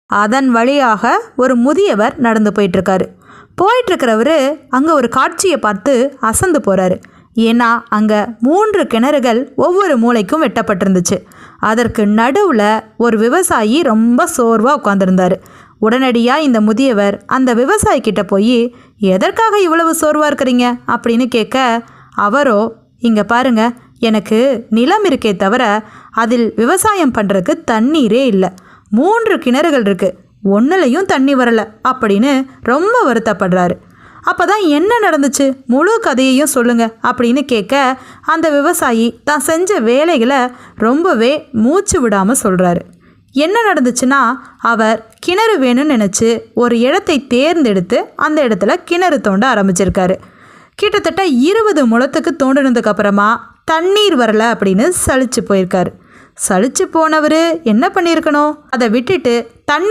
அதன் வழியாக ஒரு முதியவர் நடந்து போயிட்டுருக்காரு. போயிட்டுருக்கிறவர் அங்கே ஒரு காட்சியை பார்த்து அசந்து போகிறாரு. ஏன்னா அங்கே 3 கிணறுகள் ஒவ்வொரு மூலைக்கும் வெட்டப்பட்டிருந்துச்சு. அதற்கு நடுவில் ஒரு விவசாயி ரொம்ப சோர்வாக உட்காந்துருந்தார். உடனடியாக இந்த முதியவர் அந்த விவசாயி கிட்ட போய், எதற்காக இவ்வளவு சோர்வாக இருக்கிறீங்க அப்படின்னு கேட்க, அவரோ, இங்கே பாருங்க, எனக்கு நிலம் இருக்கே தவிர அதில் விவசாயம் பண்ணுறதுக்கு தண்ணீரே இல்லை. 3 கிணறுகள் இருக்குது, ஒன்றுலையும் தண்ணி வரலை அப்படின்னு ரொம்ப வருத்தப்படுறாரு. அப்போ தான் என்ன நடந்துச்சு, முழு கதையையும் சொல்லுங்க அப்படின்னு கேட்க, அந்த விவசாயி தான் செஞ்ச வேலைகளை ரொம்பவே மூச்சு விடாமல் சொல்கிறாரு. என்ன நடந்துச்சுன்னா, அவர் கிணறு வேணும்னு நினச்சி ஒரு இடத்தை தேர்ந்தெடுத்து அந்த இடத்துல கிணறு தோண்ட ஆரம்பிச்சிருக்காரு. கிட்டத்தட்ட 20 முழத்துக்கு தோண்டினதுக்கு அப்புறமா தண்ணீர் வரலை அப்படின்னு சலிச்சு போயிருக்காரு. சலிச்சு போனவர் என்ன பண்ணியிருக்கணும், அதை விட்டுட்டு தண்ணீர்